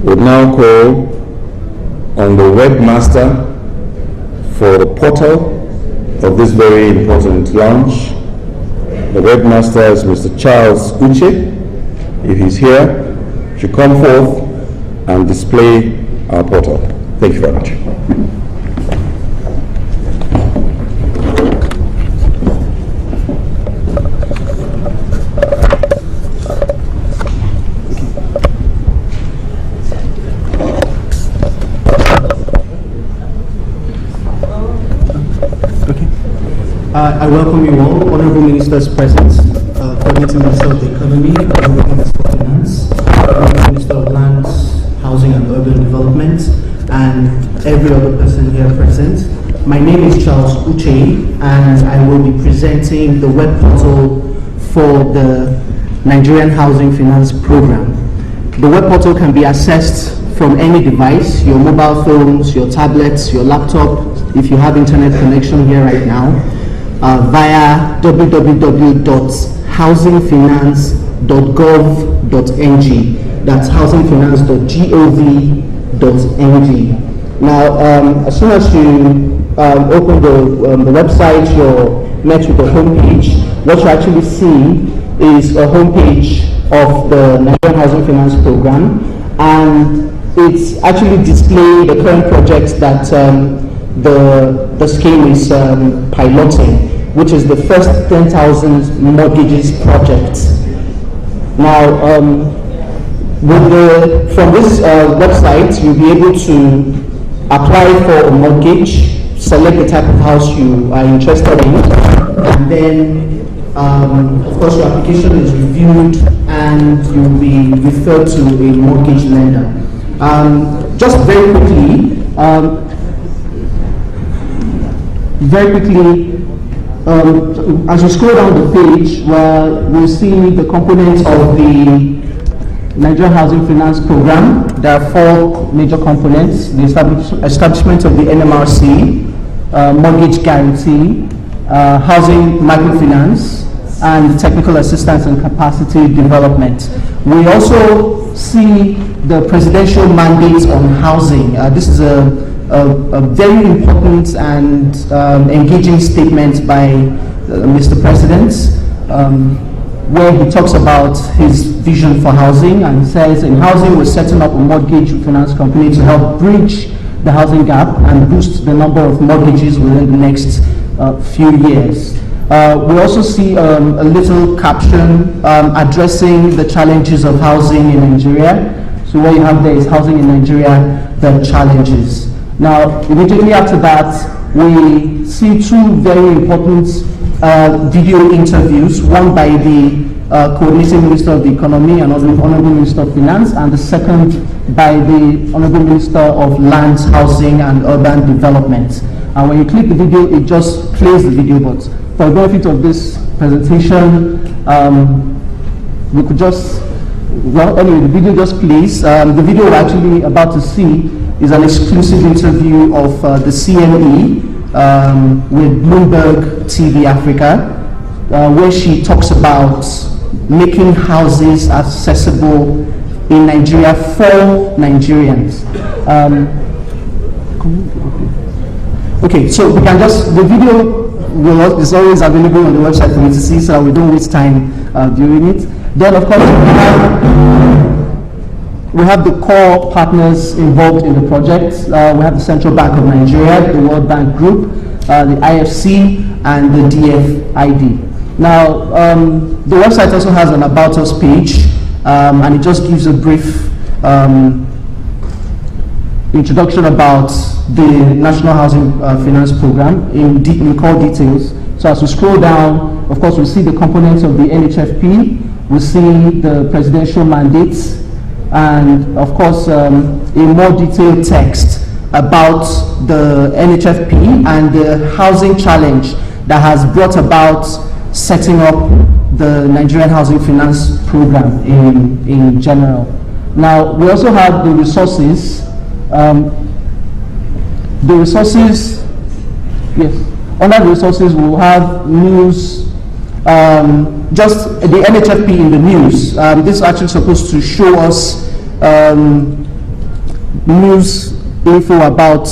Would now call on the webmaster for the portal of this very important launch. The webmaster is Mr. Charles Uche. If he's here, should come forth and display our portal. Thank you very much. I welcome you all, Honorable Ministers present, Coordinating Minister of the Economy, Honorable Minister of Finance, Honorable Minister of Lands, Housing and Urban Development, and every other person here present. My name is Charles Uche, and I will be presenting the web portal for the Nigerian Housing Finance Program. The web portal can be accessed from any device, your mobile phones, your tablets, your laptop, if you have internet connection here right now, via www.housingfinance.gov.ng. That's housingfinance.gov.ng. Now, as soon as you open the website, you're met with a homepage. What you actually see is a homepage of the Nigerian Housing Finance Program, and it's actually displaying the current projects that the scheme is piloting, which is the first 10,000 mortgages project. Now, from this website, you'll be able to apply for a mortgage, select the type of house you are interested in, and then, of course, your application is reviewed and you'll be referred to a mortgage lender. Just very quickly, as you scroll down the page, we'll see the components of the Nigerian Housing Finance Program. There are 4 major components: the establishment of the NMRC, mortgage guarantee, housing microfinance, and technical assistance and capacity development. We also see the presidential mandate on housing. This is a very important and engaging statement by Mr. President, where he talks about his vision for housing, and he says, in housing, we're setting up a mortgage finance company to help bridge the housing gap and boost the number of mortgages within the next few years. We also see a little caption addressing the challenges of housing in Nigeria. So what you have there is housing in Nigeria, the challenges. Now, immediately after that, we see 2 very important video interviews, one by the Coordinating Minister of the Economy and Honorable Minister of Finance, and the second by the Honorable Minister of Lands, Housing and Urban Development. And when you click the video, it just plays the video, but for the benefit of this presentation, we could just, well, anyway, the video just plays. The video we're actually about to see is an exclusive interview of the CME with Bloomberg TV Africa, where she talks about making houses accessible in Nigeria for Nigerians. Okay, so we can just, the video is always available on the website for you to see, so we don't waste time viewing it. Then, of course, we have the core partners involved in the project. We have the Central Bank of Nigeria, the World Bank Group, the IFC, and the DFID. Now, the website also has an About Us page, and it just gives a brief introduction about the National Housing Finance Program in core details. So as we scroll down, of course, we see the components of the NHFP, we see the presidential mandates, and of course, a more detailed text about the NHFP and the housing challenge that has brought about setting up the Nigerian Housing Finance Program in general. Now, we also have the resources. Yes, under the resources, we'll have news, just the NHFP in the news. This is actually supposed to show us news info about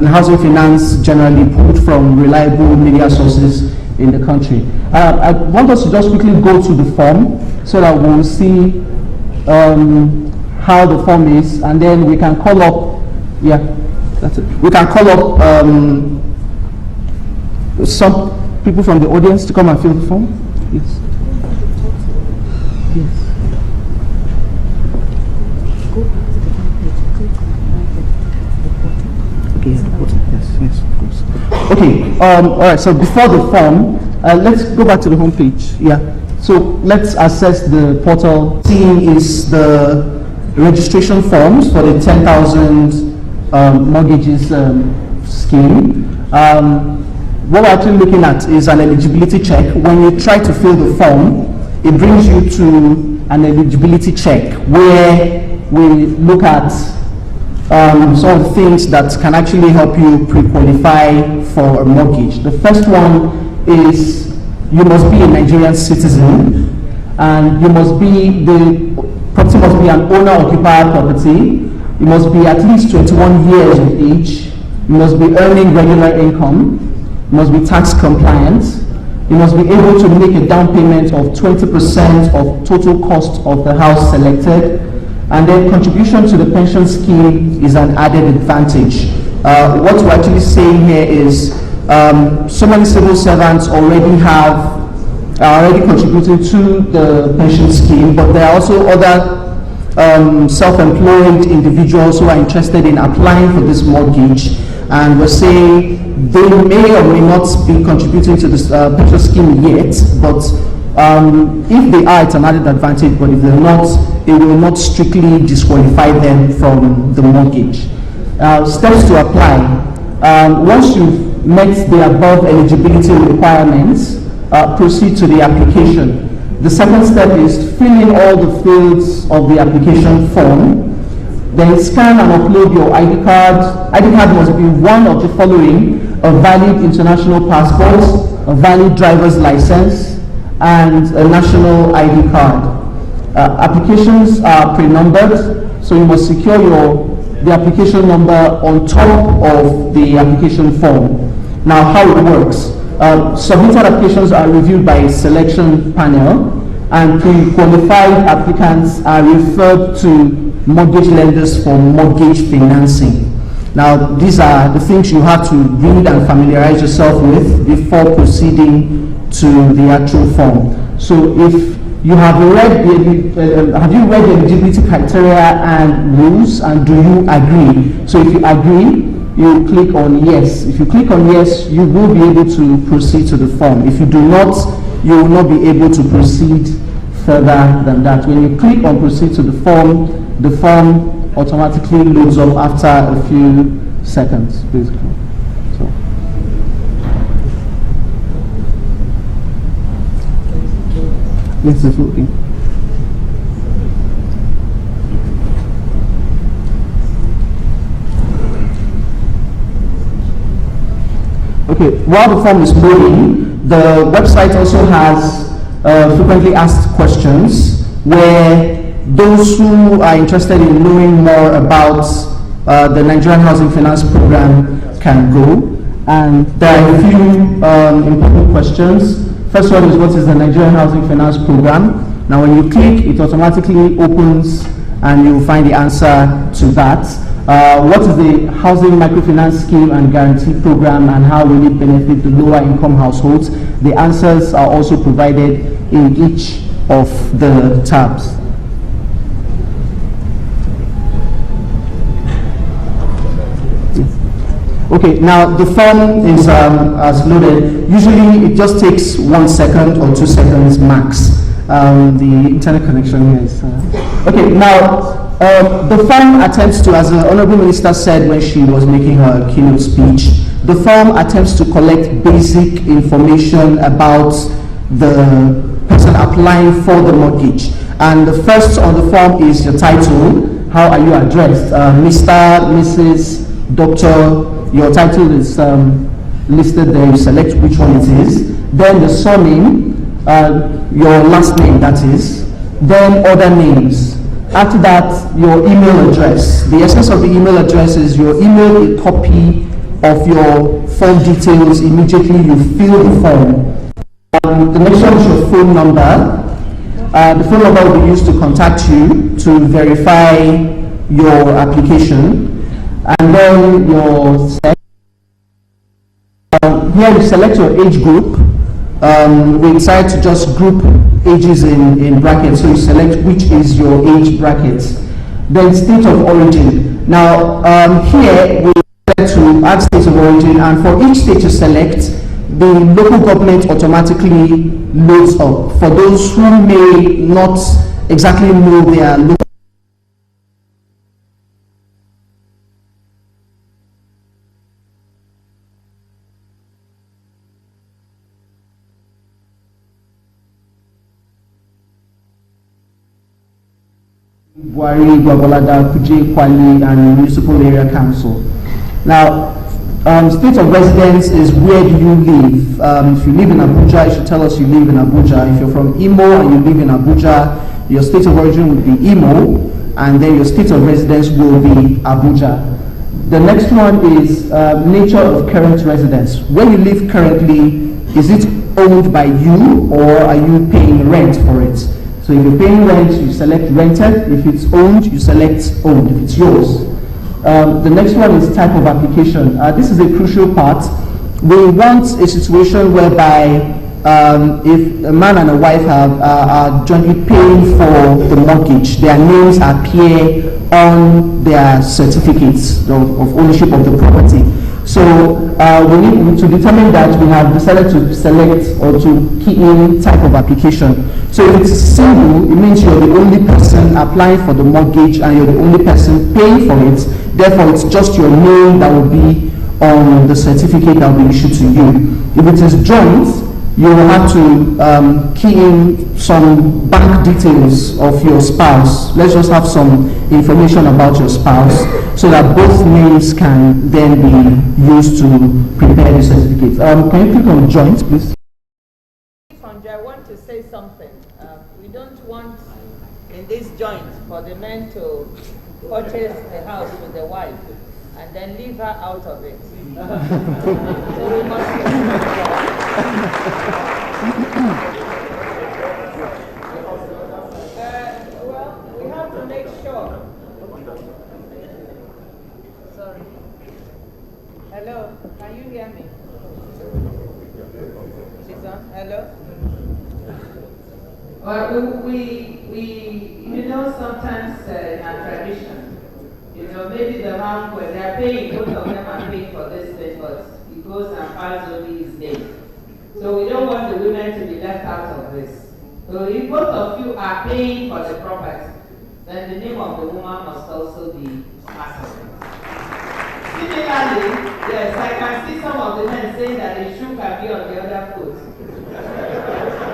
housing finance generally pulled from reliable media sources in the country. I want us to just quickly go to the form so that we'll see how the form is, and then we can call up, yeah, that's it. We can call up some people from the audience to come and fill the form. Yes. Yes. Yes, of course. Okay, all right, so before the form, let's go back to the home page. Yeah, so let's access the portal. Seeing is the registration forms for the 10,000 mortgages scheme. What we're actually looking at is an eligibility check. When you try to fill the form, it brings you to an eligibility check where we look at some of the things that can actually help you pre-qualify for a mortgage. The first one is you must be a Nigerian citizen, and you must be, the property must be an owner-occupier property. You must be at least 21 years of age. You must be earning regular income. You must be tax compliant. You must be able to make a down payment of 20% of total cost of the house selected. And then contribution to the pension scheme is an added advantage. What we're actually saying here is so many civil servants are already contributing to the pension scheme, but there are also other self-employed individuals who are interested in applying for this mortgage, and we're saying they may or may not be contributing to this pension scheme yet, but if they are, it's an added advantage, but if they're not, it will not strictly disqualify them from the mortgage. Steps to apply. Once you've met the above eligibility requirements, proceed to the application. The second step is fill in all the fields of the application form. Then scan and upload your ID card. ID card must be one of the following: a valid international passport, a valid driver's license, and a national ID card. Applications are pre-numbered, so you must secure the application number on top of the application form. Now, how it works. Submitted applications are reviewed by a selection panel, and pre-qualified applicants are referred to mortgage lenders for mortgage financing. Now, these are the things you have to read and familiarize yourself with before proceeding to the actual form. So if you have read the eligibility criteria and rules, and do you agree? So if you agree, you click on yes. If you click on yes, you will be able to proceed to the form. If you do not, you will not be able to proceed further than that. When you click on proceed to the form automatically loads up after a few seconds, basically. So. Yes, it's loading. Okay, while the form is loading, the website also has frequently asked questions where those who are interested in knowing more about the Nigerian Housing Finance Program can go. And there are a few important questions. First one is, what is the Nigerian Housing Finance Program? Now when you click, it automatically opens and you will find the answer to that. What is the Housing Microfinance Scheme and Guarantee Program, and how will it benefit the lower income households? The answers are also provided in each of the tabs. Okay, now the form is as loaded. Usually it just takes 1 second or 2 seconds max. The internet connection here is... Okay, now the form attempts to, as the Honorable Minister said when she was making her keynote speech, the form attempts to collect basic information about the person applying for the mortgage. And the first on the form is your title. How are you addressed? Mr., Mrs., Doctor. Your title is listed there. You select which one it is. Then the surname, your last name, that is. Then other names. After that, your email address. The essence of the email address is your email a copy of your form details immediately you fill the form. The next one is your phone number. The phone number will be used to contact you to verify your application. And then your here you select your age group. We decided to just group ages in brackets, so you select which is your age bracket. Then state of origin. Now here we select to add state of origin, and for each state you select, the local government automatically loads up. For those who may not exactly know their local Buhari, Gwagwalada, Kuje, Kwali, and Municipal Area Council. Now, state of residence is where do you live. If you live in Abuja, you should tell us you live in Abuja. If you're from Imo and you live in Abuja, your state of origin would be Imo, and then your state of residence will be Abuja. The next one is nature of current residence. Where you live currently, is it owned by you or are you paying rent for it? So if you're paying rent, you select rented. If it's owned, you select owned, if it's yours. The next one is type of application. This is a crucial part. We want a situation whereby if a man and a wife are jointly paying for the mortgage, their names appear on their certificates of ownership of the property. So we need to determine that. We have decided to select or to key in type of application. So if it's single, it means you're the only person applying for the mortgage and you're the only person paying for it. Therefore, it's just your name that will be on the certificate that will be issued to you. If it is joint, you will have to key in some bank details of your spouse. Let's just have some information about your spouse so that both names can then be used to prepare the certificate. Can you click on joint, please? I want to say something. We don't want in this joint for the men to purchase the house with the wife and then leave her out of it. So we must well, we have to make sure. Sorry. Hello, can you hear me? She's on. Hello? Well, sometimes in our tradition, maybe the man, when they're paying, both of them are paying for this thing, but he goes and files only his name. So we don't want the women to be left out of this. So if both of you are paying for the property, then the name of the woman must also be massive. Similarly, yes, I can see some of the men saying that the shoe can be on the other foot.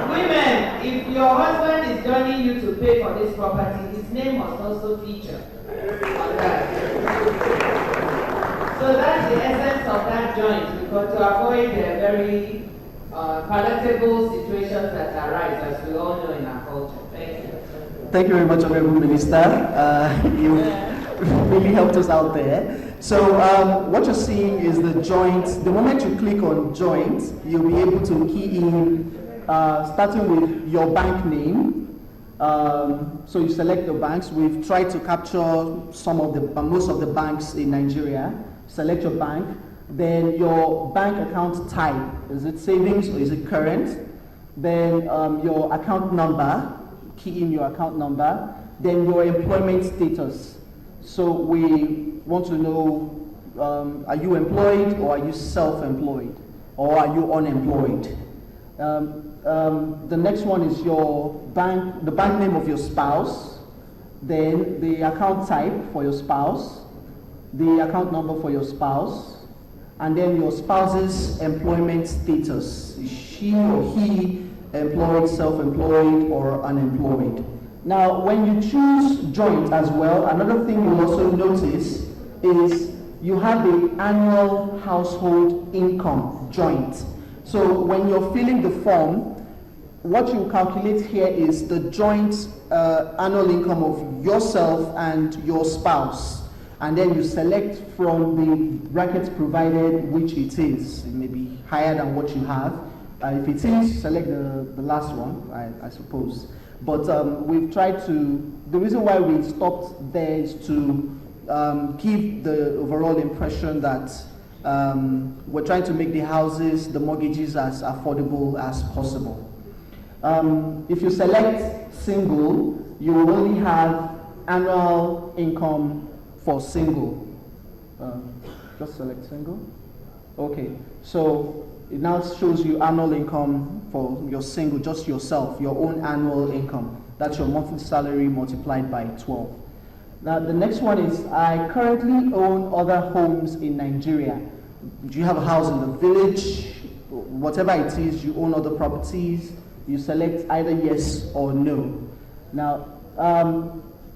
Women, if your husband is joining you to pay for this property, his name must also feature on that. So that's the essence of that joint, because to avoid the very palatable situations that arise, as we all know in our culture. Thank you. Thank you very much, Honorable Minister. You really helped us out there. So what you're seeing is the joint. The moment you click on joint, you'll be able to key in, starting with your bank name. So you select the banks. We've tried to capture most of the banks in Nigeria. Select your bank. Then your bank account type. Is it savings or is it current? Then your account number. Key in your account number. Then your employment status. So we want to know, are you employed or are you self-employed? Or are you unemployed? The next one is the bank name of your spouse, then the account type for your spouse, the account number for your spouse, and then your spouse's employment status. Is she or he employed, self-employed, or unemployed? Now, when you choose joint as well, another thing you'll also notice is you have the annual household income joint. So when you're filling the form, what you calculate here is the joint annual income of yourself and your spouse, and then you select from the brackets provided which it is. It may be higher than what you have. If it is, select the last one, I suppose. But we've tried to, the reason why we stopped there is to give the overall impression that we're trying to make the houses, the mortgages as affordable as possible. If you select single, you will only have annual income for single. Just select single. Okay, so it now shows you annual income for your single, just yourself, your own annual income. That's your monthly salary multiplied by 12. Now the next one is, I currently own other homes in Nigeria. Do you have a house in the village? Whatever it is, you own other properties. You select either yes or no. Now,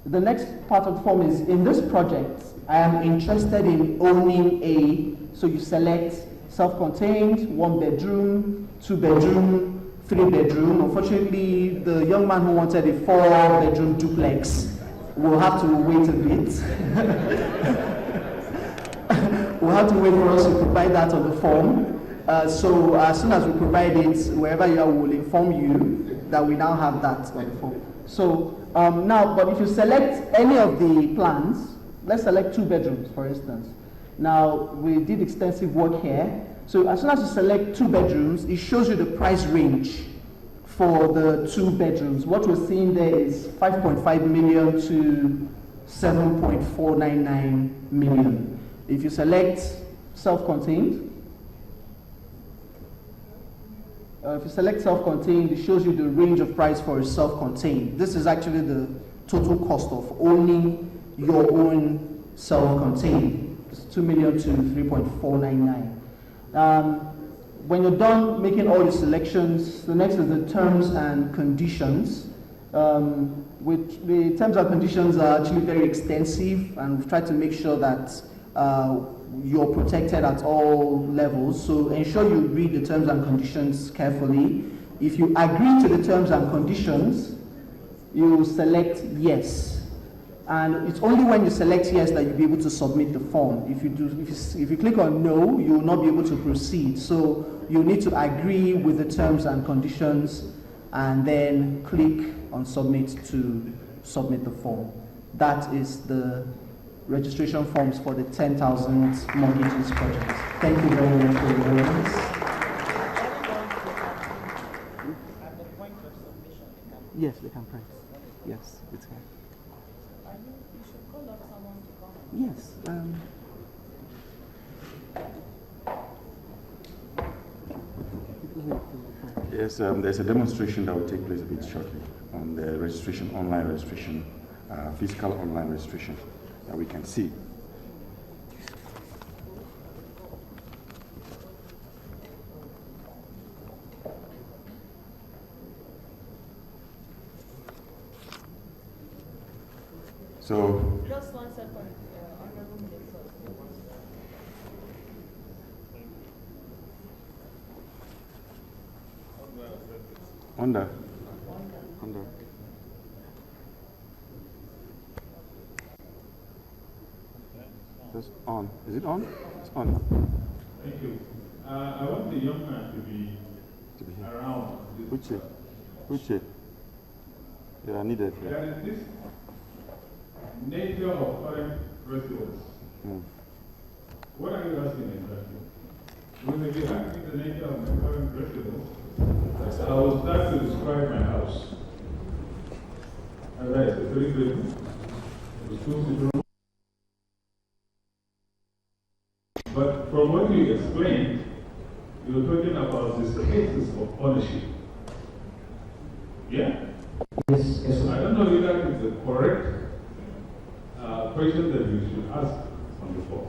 the next part of the form is, in this project, I am interested in owning a, so you select self-contained, 1 bedroom, 2 bedroom, 3 bedroom. Unfortunately, the young man who wanted a 4 bedroom duplex will have to wait a bit. We'll have to wait for us to provide that on the form. So as soon as we provide it, wherever you are, we'll inform you that we now have that on the form. So now, but if you select any of the plans, let's select 2 bedrooms, for instance. Now, we did extensive work here. So as soon as you select 2 bedrooms, it shows you the price range for the 2 bedrooms. What we're seeing there is 5.5 million to 7.499 million. If you select self-contained, it shows you the range of price for a self-contained. This is actually the total cost of owning your own self-contained. It's 2 million to 3.499. When you're done making all your selections, the next is the terms and conditions. Which the terms and conditions are actually very extensive, and we've tried to make sure that you're protected at all levels. So ensure you read the terms and conditions carefully. If you agree to the terms and conditions, you select yes. And it's only when you select yes that you'll be able to submit the form. If you click on no, you will not be able to proceed. So you need to agree with the terms and conditions and then click on submit to submit the form. That is the registration forms for the 10,000 mortgages project. Thank you very much for your audience. At the point of submission, they can. Yes, they can print. Yes, it's here. You should call up someone to come. Yes. Yes, there's a demonstration that will take place a bit shortly on the registration, online registration, physical online registration that we can see. So, Just 1 second, Honorable Minister. under. Just on. Is it on? It's on. Thank you. I want the young man to be here. around. Which it? Which it? They are needed here. There is this nature of current residents. What are you asking exactly? We may be asking the nature of the current residents. I will start to describe my house. And that is a 3-bedroom, with 2 bedrooms. But from what you explained, you're talking about the status of ownership. Yeah? Yes, yes. I don't know if that is the correct question that you should ask on the floor.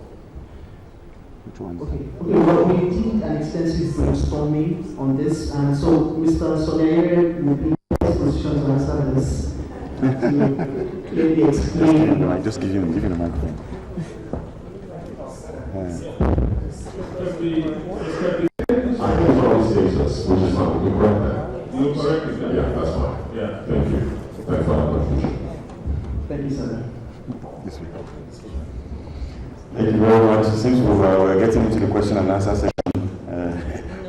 Which one? Okay, well, we did an extensive brainstorming on this, and so Mr. Sonia will be in the position to answer this. To clearly explain. No, I just give him a microphone. It can be I think what he says, which is not the correct. You correct it, yeah, that's fine. Yeah, thank you. Thanks for the contribution. Thank you, sir. Thank you very much. Since we're getting into the question and answer session,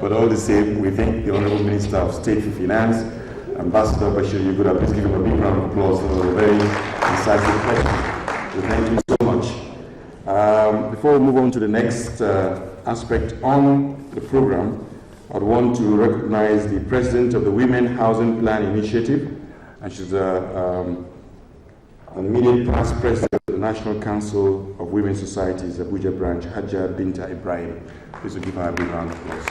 but all the same, we thank the Honorable Minister of State for Finance, Ambassador Bashir Yuguda. Please give him a big round of applause for a very incisive question. We thank you so much. Before we move on to the next aspect on the program, I'd want to recognize the President of the Women Housing Plan Initiative, and she's an immediate past President of the National Council of Women Societies, Abuja branch, Hajja Binta Ibrahim. Please give her a big round of applause.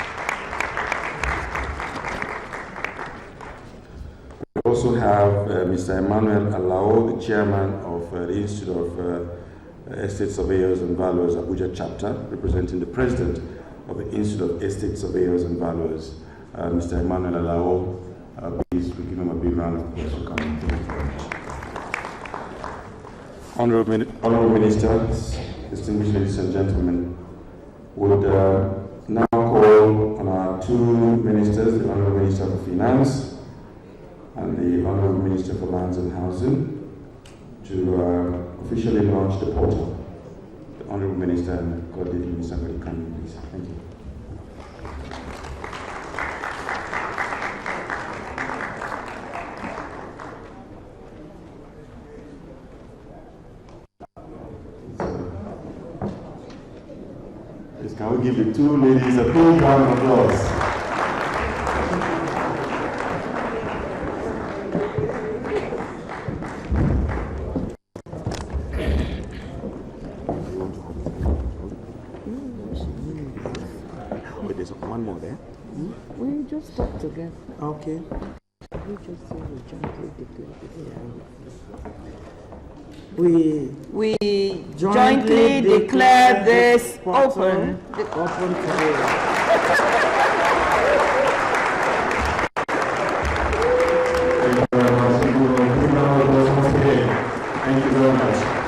We also have Mr. Emmanuel Alao, the Chairman of the Institute of Estate Surveyors and Valuers, Abuja chapter, representing the President of the Institute of Estate Surveyors and Valuers, Mr. Emmanuel Alao. Please we give him a big round of applause for coming. Thank you very much. Honorable Ministers, distinguished ladies and gentlemen, would now call on our two ministers, the Honorable Minister for Finance and the Honorable Minister for Lands and Housing, to officially launch the portal. The Honorable Minister and Coordinating Minister for the Ekaenyi, please. Thank you. Please, can we give the two ladies a big round of applause? One more there. We just talk together. Okay. We just say we jointly declare We jointly declare this open. Open today. Thank you very much. Thank you very much.